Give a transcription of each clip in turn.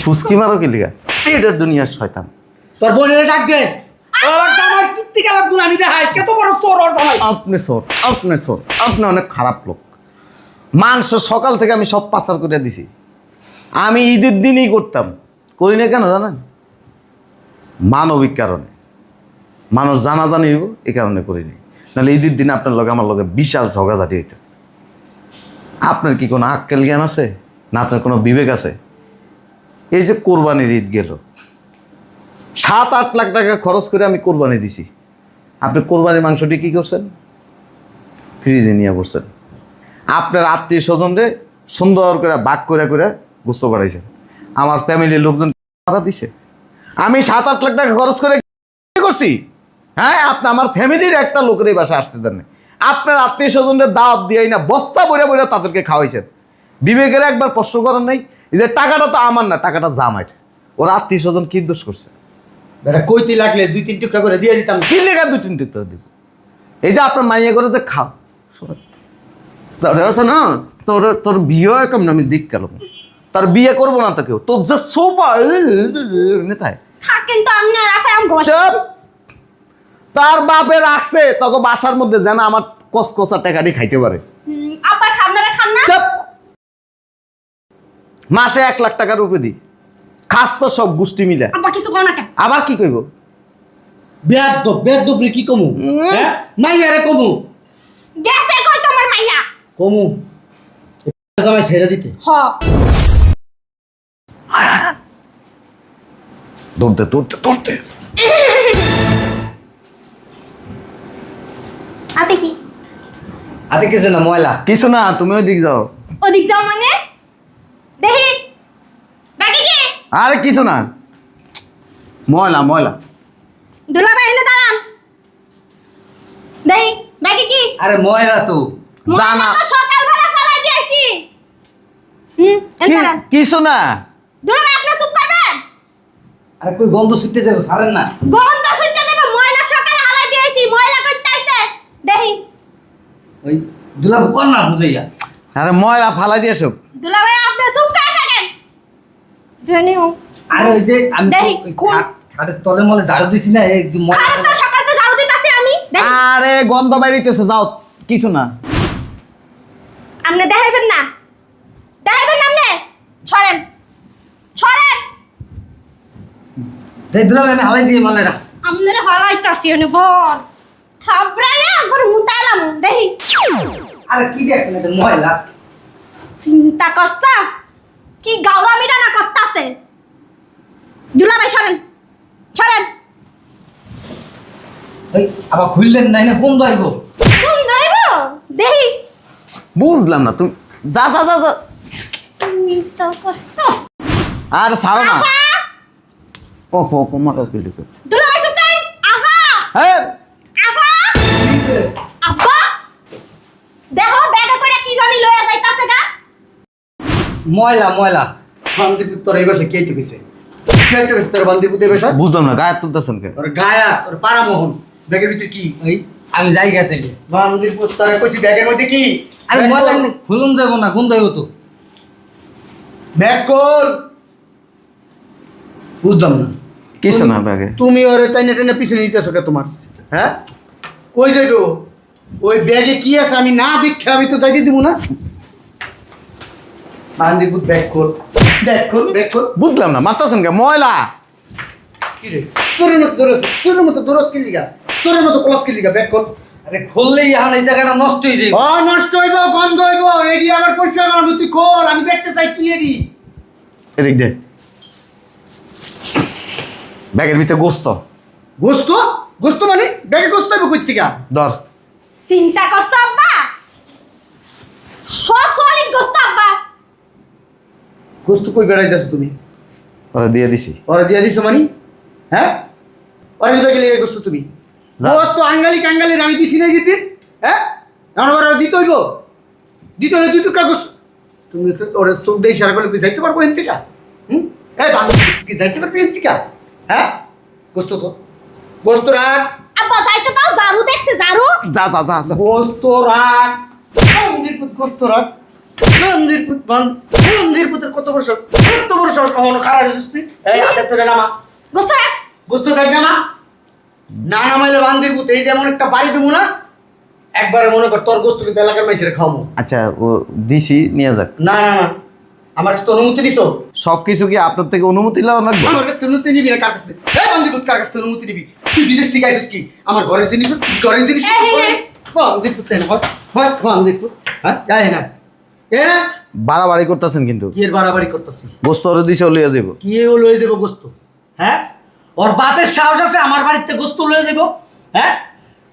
ফুসকি মারো কি লিগা? এটা দুনিয়ার শয়তান। তোর বোনের ডাক দে। ওর জামাই কিত্তি গেল গুলামি দেখাই কত বড় চোর ওর জামাই। আপনি চোর, আপনি চোর, আপনি অনেক খারাপ লোক। মাংস সকাল থেকে আমি সব পাচার করে দিছি। আমি ঈদের দিনই করতাম, করি না কেন জানেন? মানবিক কারণে, মানুষ জানাজানি হইব এই কারণে করিনি। নাহলে ঈদের দিন আপনার লগে আমার লগে বিশাল ঝগড়াঝাটি এটা। আপনার কি কোনো আক্কেল জ্ঞান আছে না? আপনার কোনো বিবেক আছে? এই যে কোরবানির ঈদ গেল, 7-8 লাখ টাকা খরচ করে আমি কোরবানি দিছি। আপনি কোরবানির মাংসটি কি করছেন? ফ্রিজে নিয়ে বসছেন। আপনার আত্মীয় স্বজনরে সুন্দর করে ভাগ করে করে গোস্ত বাড়াইছেন। আমার ফ্যামিলির লোকজন ভাড়া দিছে। আমি 7-8 লাখ টাকা খরচ করে কি করছি? হ্যাঁ, আপনি আমার ফ্যামিলির একটা লোকের এই বাসায় আসতে দেন না। আপনার আত্মীয় স্বজনদের দাওয়াত দিয়েই না বস্তা বইরা বইরা তাদেরকে খাওয়াইছেন। বিবেকের একবার প্রশ্ন করেন নাই? এই যে টাকাটা তো আমার না, টাকাটা জামাইয়ের। ওর আত্মীয় স্বজন কি দোষ করছে? বেটা কইতে লাগলে 2-3 টুকরা করে দিয়ে দিতাম। কি লেখা 2-3 টুকরা দিব? এই যে আপনার মাইয়া করে যে খাও, আছে না, তোর বিয়ে হয় কেমন আমি দিক গেল। তার বিয়ে করবো না তো কেউ, তোর যে সোফা নেতায় কিন্তু আপনি রাফে আম গোস তার বাপে রাখছে তখন বাসার মধ্যে যেন আমার কসকসা টাকাটি খাইতে পারে। আপা খামনারে খান না। চুপ! মাসে 1 লাখ টাকার উপরে দি খাস তো সব গোষ্ঠী মিলে। আপা কিছু কও না কেন? আবার কি কইব? বেয়াদব রে কি কমু? হ্যাঁ মাইয়ারে কমু। গেছে কই তোমার মাইয়া? কমু জামাই ছেড়ে দিতে। হ দৌড়তে দৌড়তে দৌড়তে আতে কি? আতে কিছু না, ময়লা। কিছু না, তুমি ওই দিক যাও। ওদিক যাও মানে? দেখি বাকি কি? আরে কিছু না, ময়লা ময়লা। দুলাভাই এনে দাঁড়ান। দেখি বাকি কি? আরে ময়লা তো জানা সকালবেলা ফেলাই দিয়েছি। দাঁড়ান। কিছু না। দুলাভাই আপনি চুপ করবেন? আরে কই গন্ধ ছুটতে যাবে ছাড়েন না। গন্ধ ছুটে যাবে। ময়লা সকালে হালাই দিয়েছি, ময়লা কইতে আইছে। দেখি ওই দুলাভ কর না বুঝাইয়া। আরে ময়লা ফালাই দিয়ে সব। দুলাভাই আপনি চুপ করে থাকেন। জানি ও আরে ওই যে আমি দেখি, কোন? খাটের তলে মলে ঝাড়ু দিছি না, এই ময়লা। খারাপ তো সকাল তো ঝাড়ু দিতাছি আমি। দেখি আরে গন্ধ বাইরিতেছে, যাও। কিছু না। আপনি দেখাইবেন না, দেখাইবেন না আপনি। ছড়েন ছড়েন। দেখ দুলাভ আমি হালাই দিয়ে ময়লাটা। আপনারে হলাইতাছি এনে বল থাবরাইয়া একবার মুতালাম। দেখি আরে কি দেখেন এটা ময়লা। চিন্তা করছা কি গাওরামিটা না করতাছে। দুলাভাই সরেন সরেন। ওই আবার খুললেন নাই না গন্ধ আইব। তুমি নাইব দেখি। বুঝলাম না তুমি। যা যা যা যা। চিন্তা করছো? আর ছাড়ো না। আহা! ও হো মারো কি লিখো। দুলাভাই চুপ করেন। আহা হ্যাঁ, আহা আব্বা দেখো ব্যাগে করে কি জানি লইয়া যাইতাছে গা। ময়লা ময়লা। বান্দিপুর তোর এই বসে কে তো কইছে? কে তো কইছে তোর বান্দিপুর এই বসে? বুঝলাম না, গায়ে তুলতেছেন কে? তোর গায়া তোর পাড়া মোহন ব্যাগের ভিতরে কি? ওই আমি জায়গা থেকে বান্দিপুর তোর কইছি ব্যাগের মধ্যে কি? আরে ময়লা খুলুন যাব না, গন্ধ আইব তো। Bag call. বুঝলাম না কিছু না ব্যাগে। তুমি ওরে টাইনে টাইনে পিছনে নিতেছো কে তোমার? হ্যাঁ কই যাইবো? ওই ব্যাগে কি আছে আমি না দেখে আমি তো যাইতে দিব না। Bandipur bag call, bag call, bag call. বুঝলাম না, মারতেছেন কে? ময়লা। কি রে চোরের মতো দরস, চোরের মতো দরস কি লিগা? চোরের মতো প্লাস কি লিগা? Bag call. আরে খুললেই এখন এই জায়গাটা নষ্ট হয়ে যাবে। ও নষ্ট হইব, গন্ধ হইব। এডি আবার পরিষ্কার করব, তুই খোল, আমি দেখতে চাই কি এডি। এদিক দে। ব্যাগের ভিতরে গোস্ত। গোস্ত? গোস্ত মানে ব্যাগে গোস্ত হইব কই থেকে? ধর। চিন্তা করছো আব্বা? সব সলিড গোস্ত আব্বা। গোস্ত কই বেড়াইতেছো তুমি? ওরা দিয়ে দিছি। ওরে দিয়া দিছো মানে? হ্যাঁ ওরে দিতে গেলে গোস্ত তুমি? যা। গোস্ত আঙ্গালি কাঙ্গালির আমি দিছি না যেদিন। হ্যাঁ এখন ওরা দিতে হইব। দিতে হলে 2 টুকরা গোস্ত। তুমি হচ্ছে ওরে চোখ দিয়ে ইশারা করলে কি যাইতে পারবো এন থেকে? এই বান্ধব কি যাইতে পারবি এন থেকে? হ্যাঁ গোস্ত তো গোস্ত রাখ। আব্বা যাইতে দাও, ঝাড়ু দেখছে ঝাড়ু। যা যা যা যা। গোস্ত রাখ। গোস্ত রাখ। মন্দির পুত্র কত বড় সাহস, কত বড় সাহস, কখনো খারাপ হয়েছিস তুই? এই হাতের তোরে নামা, গোস্ত রাখ। গোস্ত ব্যাগ নামা, না নামাইলে বান্দির পুত্র এই যেমন একটা বাড়ি দেবো না, একবারে মনে কর তোর গোস্ত কিন্তু এলাকার মাইসের খাওয়াবো। আচ্ছা ও দিছি নিয়ে যাক। না না না, আমার কাছে তো অনুমতি দিছো। সব কিছু কি আপনার থেকে অনুমতি নেওয়া লাগবে? আমার কাছে অনুমতি নিবি না, কার কাছ থেকে? এই বান্দির পুত্র কার কাছ থেকে অনুমতি নিবি? তুই বিদেশ থেকে আইছিস কি আমার ঘরের জিনিস, ঘরের জিনিস বান্দির পুত্র না হয়, হয় বান্দির পুত্র, হ্যাঁ যাই না এ বাড়াবাড়ি করতেছেন কিন্তু। কি এর বাড়াবাড়ি করতেছি? গোস্ত ওরে দিছে লিয়ে যাবো। কি ও লয়ে দেবো গোস্ত? হ্যাঁ, ওর বাপের সাহস আছে আমার বাড়িতে গোস্ত লয়ে দেবো? হ্যাঁ,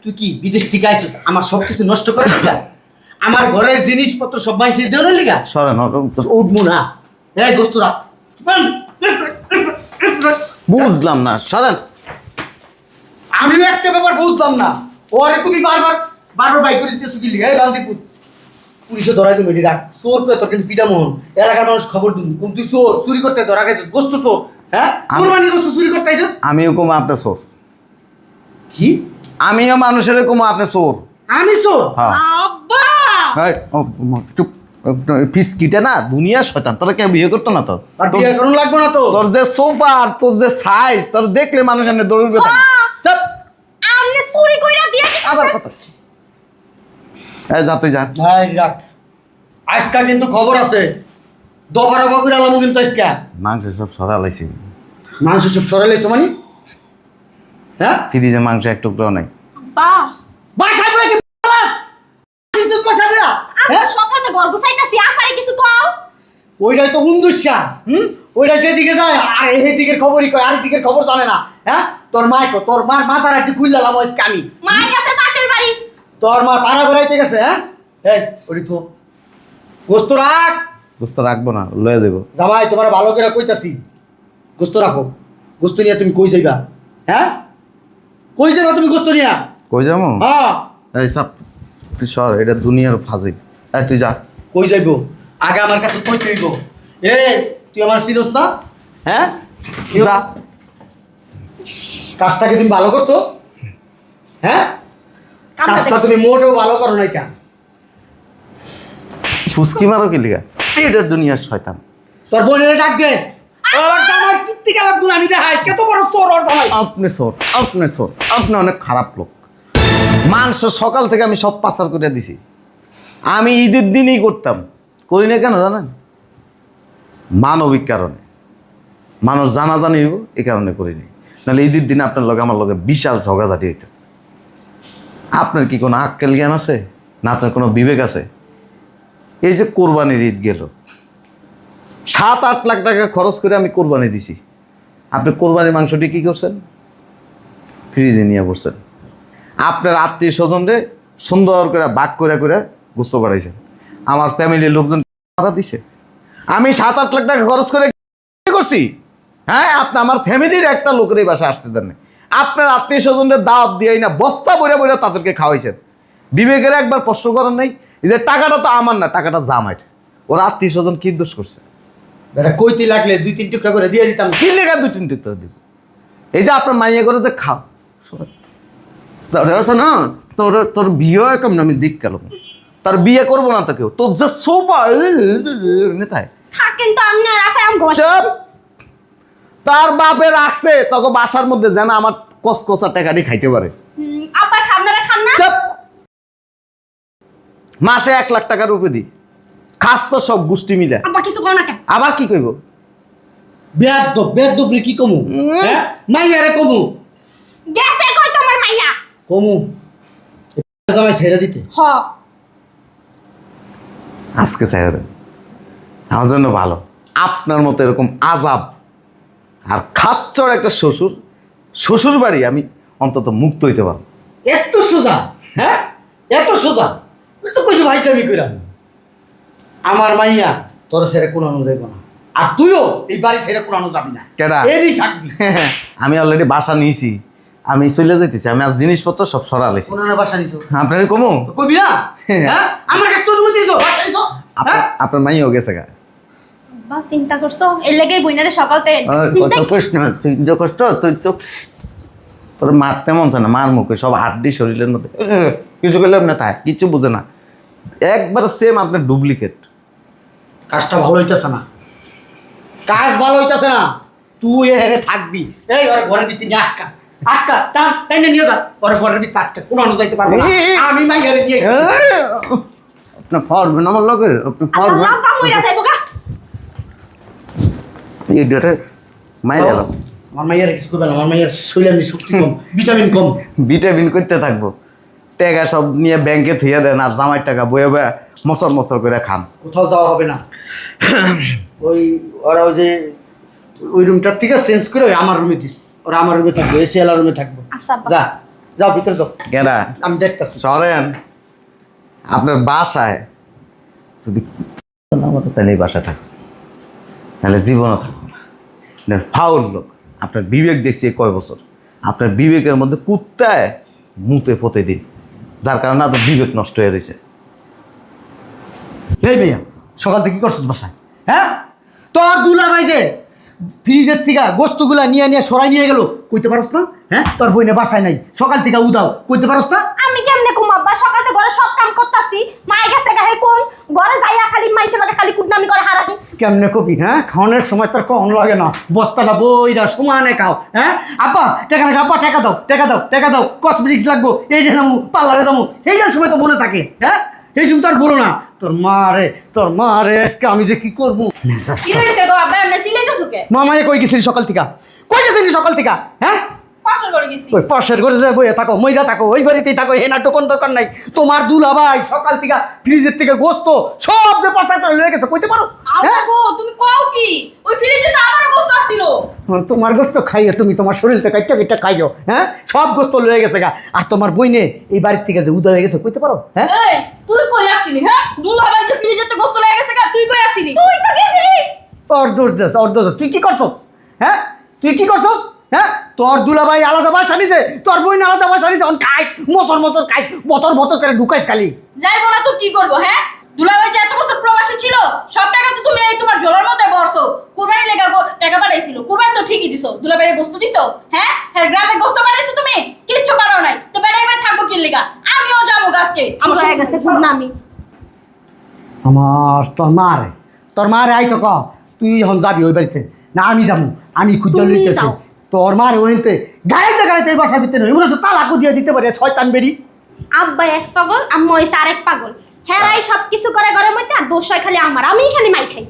তুই কি বিদেশ থেকে আইছিস আমার সব কিছু নষ্ট করে লিগা? আমার ঘরের জিনিসপত্র সব মাইসের দেওয়ার লিগা? সরেন উঠবো না, এই গোস্ত রাখ। বুঝলাম না, সরেন। আমিও একটা ব্যাপার বুঝলাম না, ওরে তুমি বারবার বারবার বাইক করে দিতেছো কি লিগা? এই বান্দিপুর পুলিশে ধরাই তুমি এটি রাখ, চোর করে তোর কিন্তু পিটা মোহন, এলাকার মানুষ খবর দিন কোন তুই চোর, চুরি করতে ধরা খাইছিস, গোস্ত চোর। হ্যাঁ, কুরবানি গোস্ত চুরি করতে আইছিস? আমিও কমো আপনি চোর, কি আমিও মানুষের কমো আপনি চোর। আমি চোর? হ্যাঁ আব্বা এই, ও, চুপ। ফিসকিটা না দুনিয়া শয়তান, তোরা কেউ বিয়ে করতো না তো? আর বিয়ে করুন লাগবে না তো? তোর যে সোপার, তোর যে সাইজ, তোর দেখলে মানুষ এমনি দৌড়বে। চুপ। আপনি চুরি কইরা দিয়ে আবার কথা। এই যা তুই যা। এই রাখ, আজকা কিন্তু খবর আছে, দফারফা করে আলামো কিন্তু আজকা। মাংস সব সরালাইছি, মাংস সব সরাইলেছো মানে? হ্যাঁ, ফ্রিজে মাংস এক টুকরো নাই। বা বাসায় বলে কি বলাস? কিছু বাসায় বলা? আমি হ্যাঁ, সকালে গর্ব চাইতাছি আসারে কিছু কও। ওইটাই তো উন্দুসা। ওইটা যেদিকে যায় আর এই দিকের খবরই কয়, আরেক দিকের খবর জানে না। হ্যাঁ, তোর মা কো, তোর মার মাথার একটু খুললাম আজকে আমি। মায়ের কাছে পাশের বাড়ি। তোর মা পাড়া বেড়াইতে গেছে। হ্যাঁ, এই ওটি তো গোস্ত রাখ। গোস্ত রাখবো না, লয়ে দেবো। জামাই তোমার ভালো করে কইতাছি, গোস্ত রাখো। গোস্ত নিয়ে তুমি কই যাইবা? হ্যাঁ, কই যাইবা তুমি গোস্ত নিয়া? কই যাবো? হ্যাঁ, এই সব তুই সর, এটা দুনিয়ার ফাজিল। এই তুই যা। কই যাইবো? আগে আমার কাছে কই তুইব? এ তুই আমার চিনস না? হ্যাঁ, যা। কাজটাকে তুমি ভালো করছো? হ্যাঁ, কাজটা তুমি মোটেও ভালো করো নাই কেন? ফুসকি মারো কি লিগা? এটা দুনিয়ার শয়তান। তোর বোনের ডাক দে। ওর জামাই কীর্তি কালাপগুলো আমি দেখাই, কত বড় চোর ওর জামাই। আপনি চোর, আপনি চোর, আপনি অনেক খারাপ লোক। মাংস সকাল থেকে আমি সব পাচার করে দিছি। আমি ঈদের দিনই করতাম, করি না কেন জানেন? মানবিক কারণে, মানুষ জানাজানি হইব এই কারণে করিনি। নাহলে ঈদের দিনে আপনার লগে আমার লগে বিশাল ঝগড়াঝাটি হইতো। আপনার কি কোনো আক্কেল জ্ঞান আছে না? আপনার কোনো বিবেক আছে? এই যে কোরবানির ঈদ গেল, 7-8 লাখ টাকা খরচ করে আমি কোরবানি দিছি। আপনি কোরবানির মাংসটি কী করছেন? ফ্রিজে নিয়ে বসছেন। আপনার আত্মীয় স্বজনরে সুন্দর করে ভাগ করে করে বুঝতে পারাইছেন। আমার ফ্যামিলির লোকজন ভাড়া দিছে। আমি 7-8 লাখ টাকা খরচ করে কি করছি? হ্যাঁ, আপনি আমার ফ্যামিলির একটা লোকের এই বাসায় আসতে দেন না। আপনার আত্মীয় স্বজনদের দাওয়াত দিয়েই না বস্তা বইরা বইরা তাদেরকে খাওয়াইছেন। বিবেকের একবার প্রশ্ন করেন নাই? এই যে টাকাটা তো আমার না, টাকাটা জামাইট। ওর আত্মীয় স্বজন কি দোষ করছে? বেটা কইতে লাগলে 2-3 টুকরা করে দিয়ে দিতাম। কি লেখা 2-3 টুকরা দিব? এই যে আপনার মাইয়া করে যে খাও, না তোর তোর বিয়ে কেমন আমি দিক গেল, তার বিয়ে করবো না তো কেউ। তোর যে সোপা নেতায় থাকেন তো আপনি আর আফাই আম গোশ। চুপ। তার বাপে রাখছে তোকে বাসার মধ্যে যেন আমার কসকসা টাকাটি খাইতে পারে। আপা আপনারা খান না? চুপ। মাসে 1 লাখ টাকার উপরে দি, খাস তো সব গোষ্ঠী মিলে। আপা কিছু কও না কেন? আবার কি কইব? বেয়াদব, বেয়াদব রে কি কমু? হ্যাঁ, মাইয়ারে কমু। গেছে কই তোমার মাইয়া? কমু জামাই ছেড়ে দিতে। হ, আজকে চাই আমার জন্য ভালো। আপনার মতো এরকম আজাব আর খাচ্চর একটা শ্বশুর, শ্বশুর বাড়ি আমি অন্তত মুক্ত হইতে পারবো। এত সোজা? হ্যাঁ, এত সোজা? তো কইছো ভাই আমি কইরাম আমার মাইয়া তোর ছেড়ে কোনো যাইব না, আর তুইও এই বাড়ি ছেড়ে কোনো যাবি না। কেডা? এরই থাকবি। আমি অলরেডি বাসা নিয়েছি, আমি চলে যেতেছি। আমি আজ জিনিসপত্র সব সরালাইছি। কোন বাসা নিছো? আপনার কমু তো কবি না? হ্যাঁ, আমার কাছে তোর অনুমতি দিছো, বাসা নিছো? হ্যাঁ, আপনার মাইও গেছে গা। বা চিন্তা করছো এর লাগেই বইনারে সকালতে কত কষ্ট, তুই যে কষ্ট, তুই তো তোর মারতে মন চায় না, মার মুখে সব হাড্ডি শরীরের মধ্যে। কিছু করলাম না, তাই কিছু বুঝে না। একবার সেম আপনার ডুপ্লিকেট। কাজটা ভালো হইতেছে না, কাজ ভালো হইতেছে না। তুই এখানে থাকবি, এই ওর ঘরের ভিতরে নিয়ে আটকা আটকা টান টাইনে নিয়ে যা, ওর ঘরের ভিতরে আটকা, কোনো আনো যাইতে পারবে না। আমি মাইয়ারে নিয়ে আপনি পারবেন আমার লগে? আপনি আব্বা পারবেন? লঙ্কা মইরা যাইবো গা। এই ডেটে মাইরে এলাম। আমার মাইয়ার কিছু করবে না, আমার মাইয়ার শরীরে শক্তি কম, ভিটামিন কম। ভিটামিন করতে থাকবো, টাকা সব নিয়ে ব্যাংকে থুয়ে দেন আর জামাইয়ের টাকা বয়ে বয়ে মসর মসর করে খান। কোথাও যাওয়া হবে না। ওই ওরা ওই যে ওই রুমটার থেকে চেঞ্জ করে ওই আমার রুমে দিস, ওরা আমার রুমে থাকবো, এসি এলার রুমে থাকবো। আচ্ছা আব্বা। যা যাও ভিতরে যাও, কেনা আমি দেখতেছি। সরেন, আপনার বাসায় যদি তাহলে এই বাসায় থাকবো, নাহলে জীবনও থাকবো না। ফাউল লোক, আপনার বিবেক দেখছি এই কয় বছর, আপনার বিবেকের মধ্যে কুত্তায় মুতে প্রতিদিন, যার কারণে আপনার বিবেক নষ্ট হয়ে রয়েছে। এই ভাইয়া সকাল থেকে কি করছিস বাসায়? হ্যাঁ, তোর দুলা ভাই যে ফ্রিজের থেকে গোস্তগুলা নিয়ে নিয়ে সরাই নিয়ে গেল, কইতে পারস না? হ্যাঁ, তোর বইনে বাসায় নাই, সকাল থেকে উদাও, কইতে পারস না? আমি কেমনে কুম আব্বা, সকালে ঘরে সব কাম করতাছি, মাই গেছে গাহে কোন ঘরে যাইয়া খালি মাইসের লগে খালি কুটনামি করে হারানি। কেমনে কবি? হ্যাঁ, খাওয়ানোর সময় তোর কম লাগে না, বস্তাটা বইরা সমানে খাও। হ্যাঁ আব্বা টাকা লাগে, আব্বা টাকা দাও টাকা দাও টাকা দাও, কসমেটিক্স লাগবো, এইটা যাবো পার্লারে যাবো, এইটার সময় তো মনে থাকে। হ্যাঁ, এই সময় তোর বলো না, তোর মা রে আজকে আমি যে কি করবো। কি হইছে গো আব্বা, এমনে চিল্লাইতাছো কে? মামায়ে কই গেছিলি সকাল থেকে? কই গেছিলি সকাল থেকে? হ্যাঁ, পাশের ঘরে গেছি। ওই পাশের ঘরে যে বইয়ে থাকো, মইরা থাকো, ওই ঘরেতেই থাকো, হেনা টোকন দরকার নাই। তোমার দুলাভাই সকাল থেকে ফ্রিজের থেকে গোস্ত সব যে পাশা করে লয়ে গেছে, কইতে পারো? আব্বা হ্যাঁ, গো তুমি কও কি? ওই ফ্রিজে তো আমারও গোস্ত আছিল। তোমার গোস্ত খাইয়ে তুমি তোমার শরীর থেকে একটা একটা খাইও। হ্যাঁ, সব গোস্ত লয়ে গেছে গা। আর তোমার বইনে এই বাড়ির থেকে যে উদয় হয়ে গেছে, কইতে পারো? হ্যাঁ, এই তুই কই আসছিলি? হ্যাঁ, দুলাভাই যে ফ্রিজে তো গোস্ত লেগে গেছে গা, তুই কই আসছিলি? তুই তো গেছিলি। অর্ধ তুই কি করছস? হ্যাঁ, তুই কি করছস? হ্যাঁ, তোর দুলাভাই আলাদা বাসা নিছে, তোর বইন আলাদা বাসা নিছে, অন খাই মচর মচর খাই, বতর বতর করে ঢুকাইস খালি। যাইবো না তো কি করবো? হ্যাঁ, দুলাভাই যে এত বছর প্রবাসী ছিল, সব টাকা তো তুমি এই তোমার ঝোলার মধ্যে বসছো। কুরবানি লেগা টাকা পাঠাইছিল, কুরবানি তো ঠিকই দিছো, দুলাভাইয়ের গোস্ত দিছো। হ্যাঁ হ্যাঁ, গ্রামে গোস্ত পাঠাইছো তুমি, কিচ্ছু পাঠাও নাই তো। বেড়াইবার থাকবো কি লেগা? আমিও যাবো আজকে, আমার হয়ে গেছে কুরবানি। আমার তোর মারে আই তো ক, তুই এখন যাবি ওই বাড়িতে না? আমি যাবো, আমি খুঁজে তুমি লইতেছি। যাও। তোর মারে ওইতে গাড়িতে গাড়িতে এই বাসার ভিতরে ওরা তো তালাকও দিয়ে দিতে পারে, শয়তান বেরি। আব্বা এক পাগল, আম্মা হইছে আরেক পাগল। হ্যাঁ, এই সব কিছু করে ঘরের মধ্যে, আর দোষ হয় খালি আমার, আমিই খালি মাই খাই।